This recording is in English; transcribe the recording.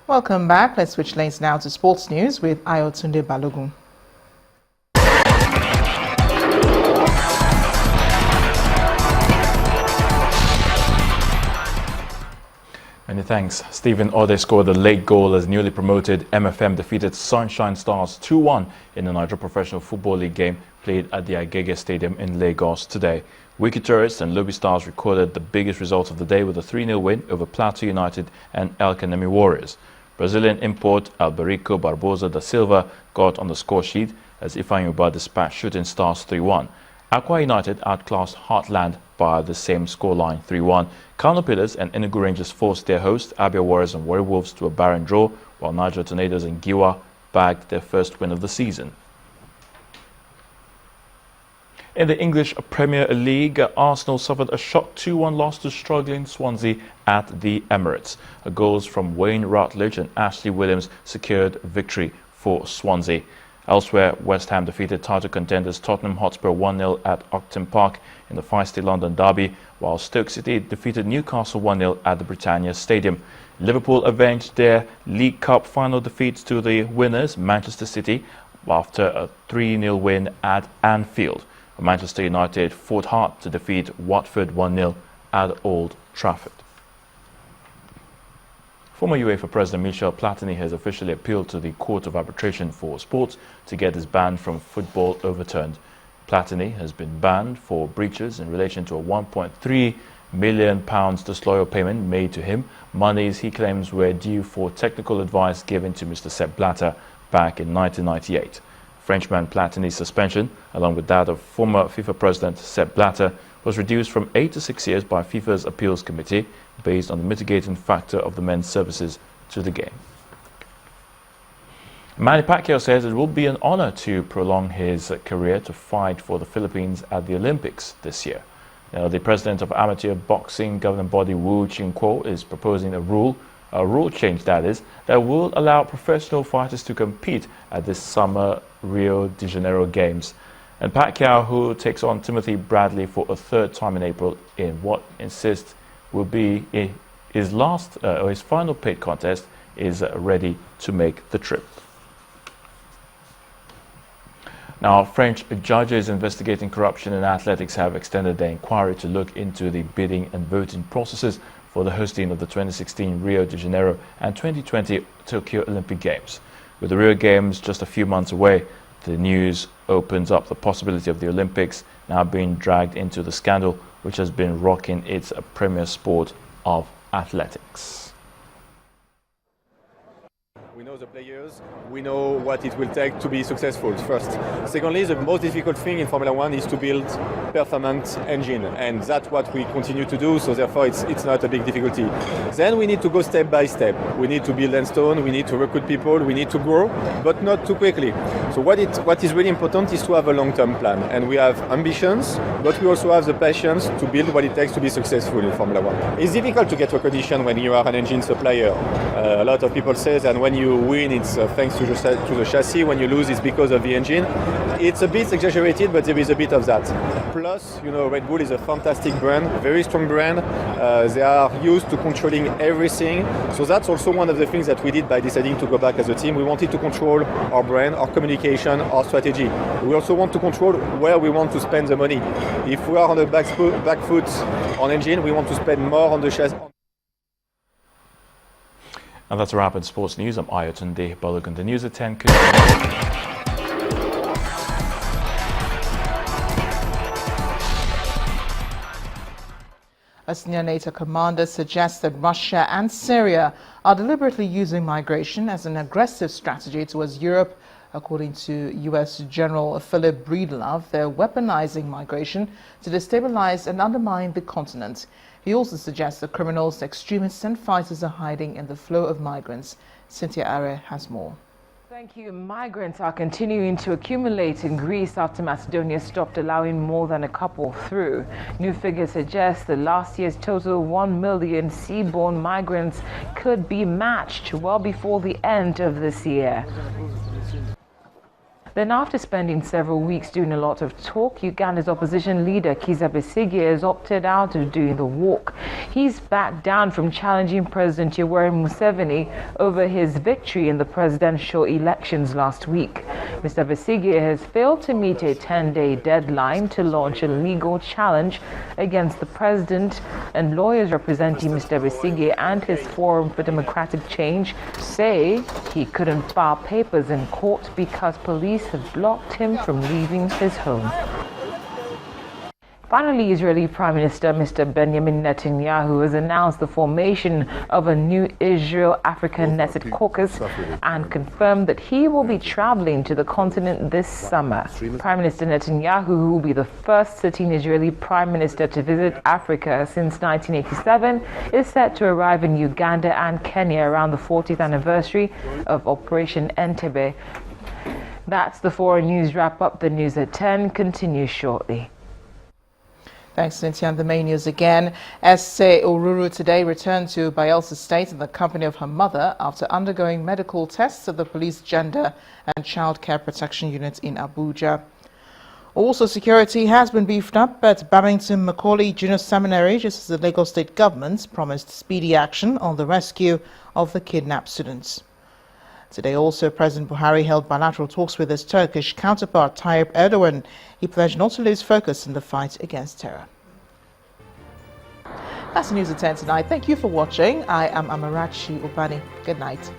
Welcome back. Let's switch lanes now to sports news with Ayotunde Balogun. Many thanks. Stephen Ode scored a late goal as newly promoted MFM defeated Sunshine Stars 2-1 in the Nigeria Professional Football League game played at the Agege Stadium in Lagos today. Wiki Tourists and Lobby Stars recorded the biggest result of the day with a 3-0 win over Plateau United and El Kanemi Warriors. Brazilian import Alberico Barbosa da Silva got on the score sheet as Ifeanyi dispatched Shooting Stars 3-1. Aqua United outclassed Heartland by the same scoreline 3-1. Kano Pillars and Enugu Rangers forced their host Abia Warriors and Warri Wolves to a barren draw, while Niger Tornadoes and Giwa bagged their first win of the season. In the English Premier League, Arsenal suffered a shock 2-1 loss to struggling Swansea at the Emirates. Goals from Wayne Routledge and Ashley Williams secured victory for Swansea. Elsewhere, West Ham defeated title contenders Tottenham Hotspur 1-0 at Upton Park in the feisty London derby, while Stoke City defeated Newcastle 1-0 at the Britannia Stadium. Liverpool avenged their League Cup final defeat to the winners, Manchester City, after a 3-0 win at Anfield. Manchester United fought hard to defeat Watford 1-0 at Old Trafford. Former UEFA President Michel Platini has officially appealed to the Court of Arbitration for Sports to get his ban from football overturned. Platini has been banned for breaches in relation to a £1.3 million disloyal payment made to him, monies he claims were due for technical advice given to Mr. Sepp Blatter back in 1998. Frenchman Platini's suspension, along with that of former FIFA President Sepp Blatter, was reduced from 8 to 6 years by FIFA's Appeals Committee based on the mitigating factor of the men's services to the game. Manny Pacquiao says it will be an honor to prolong his career to fight for the Philippines at the Olympics this year. Now, the president of amateur boxing governing body Wu Chin-kuo is proposing a rule change that will allow professional fighters to compete at this summer Rio de Janeiro Games. And Pacquiao, who takes on Timothy Bradley for a third time in April in what insists will be his final paid contest, is ready to make the trip. Now, French judges investigating corruption in athletics have extended their inquiry to look into the bidding and voting processes for the hosting of the 2016 Rio de Janeiro and 2020 Tokyo Olympic Games. With the Rio Games just a few months away, the news opens up the possibility of the Olympics now being dragged into the scandal which has been rocking its premier sport of athletics. We know the players, we know what it will take to be successful, first. Secondly, the most difficult thing in Formula One is to build performant engine, and that's what we continue to do, so therefore it's not a big difficulty. Then we need to go step by step. We need to build and stone, we need to recruit people, we need to grow, but not too quickly. So what is really important is to have a long-term plan, and we have ambitions, but we also have the passions to build what it takes to be successful in Formula One. It's difficult to get recognition when you are an engine supplier. A lot of people say that when you win, it's thanks to the chassis. When you lose, it's because of the engine. It's a bit exaggerated, but there is a bit of that. Plus, Red Bull is a fantastic brand, very strong brand. They are used to controlling everything. So that's also one of the things that we did by deciding to go back as a team. We wanted to control our brand, our communication, our strategy. We also want to control where we want to spend the money. If we are on the back foot on engine, we want to spend more on the chassis. And that's a wrap in sports news. I'm Ayotunde Balogun. The news at 10 A senior NATO commander suggests that Russia and Syria are deliberately using migration as an aggressive strategy towards Europe. According to U.S. General Philip Breedlove, they're weaponizing migration to destabilize and undermine the continent. He also suggests that criminals, extremists and fighters are hiding in the flow of migrants. Cynthia Are has more. Thank you. Migrants are continuing to accumulate in Greece after Macedonia stopped allowing more than a couple through. New figures suggest that last year's total 1 million seaborne migrants could be matched well before the end of this year. Then, after spending several weeks doing a lot of talk, Uganda's opposition leader Kizza Besigye has opted out of doing the walk. He's backed down from challenging President Yoweri Museveni over his victory in the presidential elections last week. Mr. Besigye has failed to meet a 10-day deadline to launch a legal challenge against the president, and lawyers representing Mr. Besigye and his Forum for Democratic Change say he couldn't file papers in court because police have blocked him from leaving his home. Finally, Israeli Prime Minister Mr. Benjamin Netanyahu has announced the formation of a new Israel-Africa Knesset caucus and confirmed that he will be traveling to the continent this summer. Prime Minister Netanyahu, who will be the first sitting Israeli Prime Minister to visit Africa since 1987, is set to arrive in Uganda and Kenya around the 40th anniversary of Operation Entebbe. That's the 4 News Wrap-Up. The news at 10 continues shortly. Thanks, Cynthia. And the main news again. Ese Ururu today returned to Bayelsa State in the company of her mother after undergoing medical tests at the Police Gender and Child Care Protection Unit in Abuja. Also, security has been beefed up at Babington Macaulay Junior Seminary, just as the Lagos State government promised speedy action on the rescue of the kidnapped students. Today also, President Buhari held bilateral talks with his Turkish counterpart Tayyip Erdogan. He pledged not to lose focus in the fight against terror. That's the news at 10 tonight. Thank you for watching. I am Amarachi Ubani. Good night.